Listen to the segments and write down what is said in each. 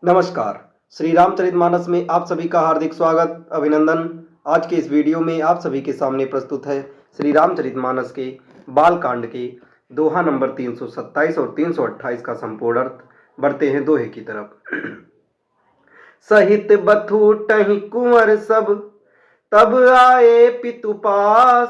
नमस्कार। श्री रामचरितमानस में आप सभी का हार्दिक स्वागत, अभिनंदन। आज के इस वीडियो में आप सभी के सामने प्रस्तुत है श्री रामचरितमानस के बालकांड के दोहा नंबर 327 और 328 का संपूर्ण अर्थ। बढ़ते हैं दोहे की तरफ। सहित बथूटहि कुंवर सब, तब आए पितु पास,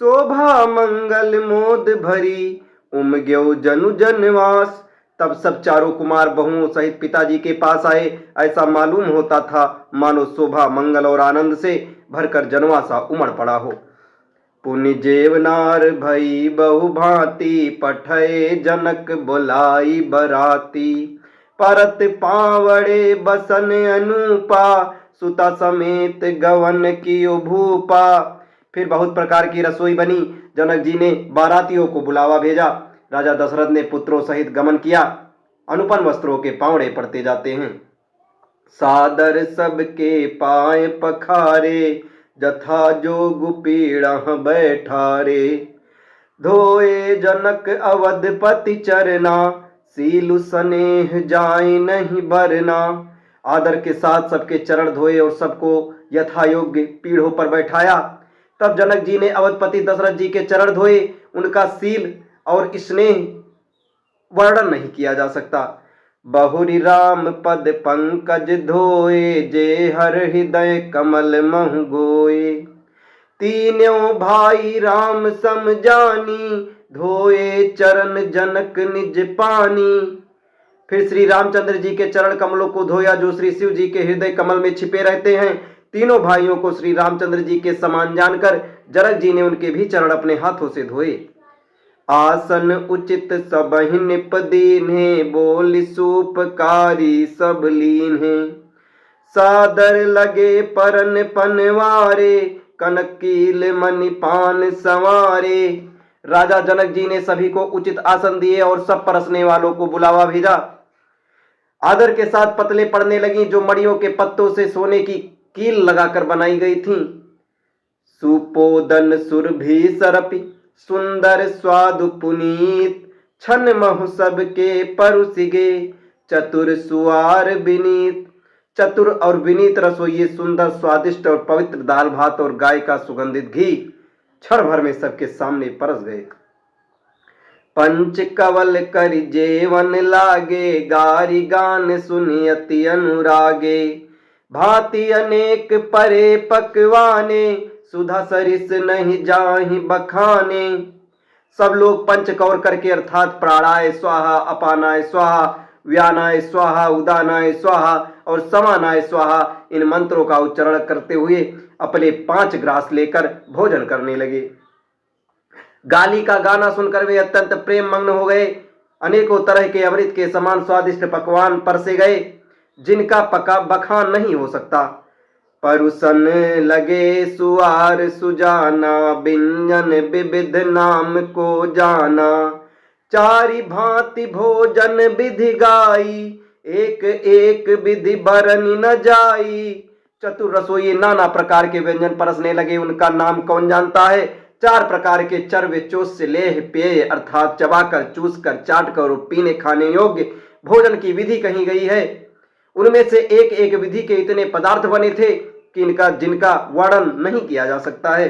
शोभा मंगल मोद भरी, उमग्यो जनु जनवास। तब सब चारों कुमार बहुओं सहित पिताजी के पास आए। ऐसा मालूम होता था मानो शोभा मंगल और आनंद से भरकर जनवासा उमड़ पड़ा हो। पुनि जेवनार भई बहु भांति, पठय जनक बुलाई बराती, परत पावड़े बसन अनुपा, सुता समेत गवन कियो भूपा। फिर बहुत प्रकार की रसोई बनी। जनक जी ने बारातियों को बुलावा भेजा। राजा दशरथ ने पुत्रों सहित गमन किया। अनुपम वस्त्रों के पावड़े पड़ते जाते हैं। सादर सबके पाए पखारे, जथा जोग पीड़ा बैठारे, धोए जनक अवधपति चरना, सीलु स्नेह जाय नहीं बरना। आदर के साथ सबके चरण धोए और सबको यथा योग्य पीढ़ों पर बैठाया। तब जनक जी ने अवधपति दशरथ जी के चरण धोए। उनका सील और स्नेह वर्णन नहीं किया जा सकता। बहुरी राम पद पंकज धोए, जे हर हृदय कमल महु गोए। तीनों भाई राम सम जानी, धोए चरण जनक निज पानी। फिर श्री रामचंद्र जी के चरण कमलों को धोया, जो श्री शिव जी के हृदय कमल में छिपे रहते हैं। तीनों भाइयों को श्री रामचंद्र जी के समान जानकर जनक जी ने उनके भी चरण अपने हाथों से धोए। आसन उचित सबहि निप दीन्हे, बोल सूपकारी सब लीन्हे। सादर लगे परन पनवारे, कनक कील मणि पान संवारे। राजा जनक जी ने सभी को उचित आसन दिए और सब परसने वालों को बुलावा भेजा। आदर के साथ पतले पड़ने लगी, जो मड़ियों के पत्तों से सोने की कील लगाकर बनाई गई थी। सुपोदन सुरभि सरपि, सुंदर स्वादु पुनीत, छन महु सबके परुसिगे, चतुर सुआर विनीत। चतुर और विनीत रसोइये सुंदर स्वादिष्ट और पवित्र दाल भात और गाय का सुगंधित घी क्षण भर में सबके सामने परस गए। पंच कवल कर जेवन लागे, गारी गान सुनि अति अनुरागे। भांति अनेक परे पकवाने, सुधा सरिस नहीं जाहि बखाने। सब लोग पंचकौर करके अर्थात प्राणाय स्वाहा, अपानाय स्वाहा, व्यानाय स्वाहा, उदानाय स्वाहा और समानाय स्वाहा इन मंत्रों का उच्चारण करते हुए अपने 5 ग्रास लेकर भोजन करने लगे। गाली का गाना सुनकर वे अत्यंत प्रेम मग्न हो गए। अनेकों तरह के अमृत के समान स्वादिष्ट पकवान परसे गए, जिनका बखान नहीं हो सकता। परुसन लगे सुआर सुजाना, व्यंजन विविध नाम को जाना। चारि भांति भोजन विधि गाई, एक एक विधि बरनि न जाई। चतुर रसोई नाना प्रकार के व्यंजन परसने लगे, उनका नाम कौन जानता है। 4 प्रकार के चर्व्य चोष्य लेह पेय अर्थात चबाकर, चूसकर, चाटकर और पीने खाने योग्य भोजन की विधि कही गई है। उनमें से एक एक विधि के इतने पदार्थ बने थे कि जिनका वर्णन नहीं किया जा सकता है।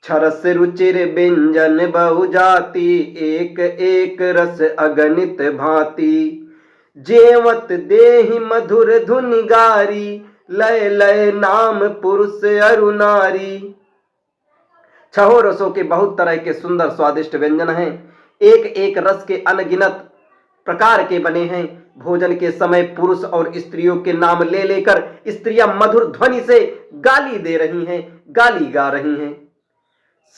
छरस रुचिर व्यंजन बहु जाति, एक एक रस अगणित भांति। जेवत देहि मधुर धुनि गारी, लय लय नाम पुरुष अरु नारी। 6 रसों के बहुत तरह के सुंदर स्वादिष्ट व्यंजन हैं। एक एक रस के अनगिनत प्रकार के बने हैं। भोजन के समय पुरुष और स्त्रियों के नाम ले लेकर स्त्रियां मधुर ध्वनि से गाली दे रही हैं, गाली गा रही हैं।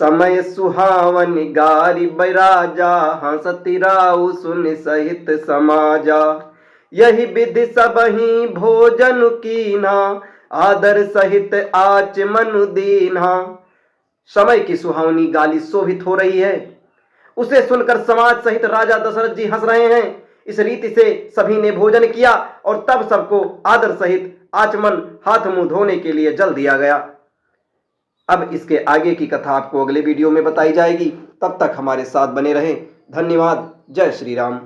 समय सुहावन गारी बैराजा, हंसति राउ सुन सहित समाजा। यही विधि सबहि भोजन कीन्हा, आदर सहित आच मनु दीन्हा। समय की सुहावनी गाली शोभित हो रही है, उसे सुनकर समाज सहित राजा दशरथ जी हंस रहे हैं। इस रीति से सभी ने भोजन किया और तब सबको आदर सहित आचमन हाथ मुंह धोने के लिए जल दिया गया। अब इसके आगे की कथा आपको अगले वीडियो में बताई जाएगी। तब तक हमारे साथ बने रहें। धन्यवाद। जय श्री राम।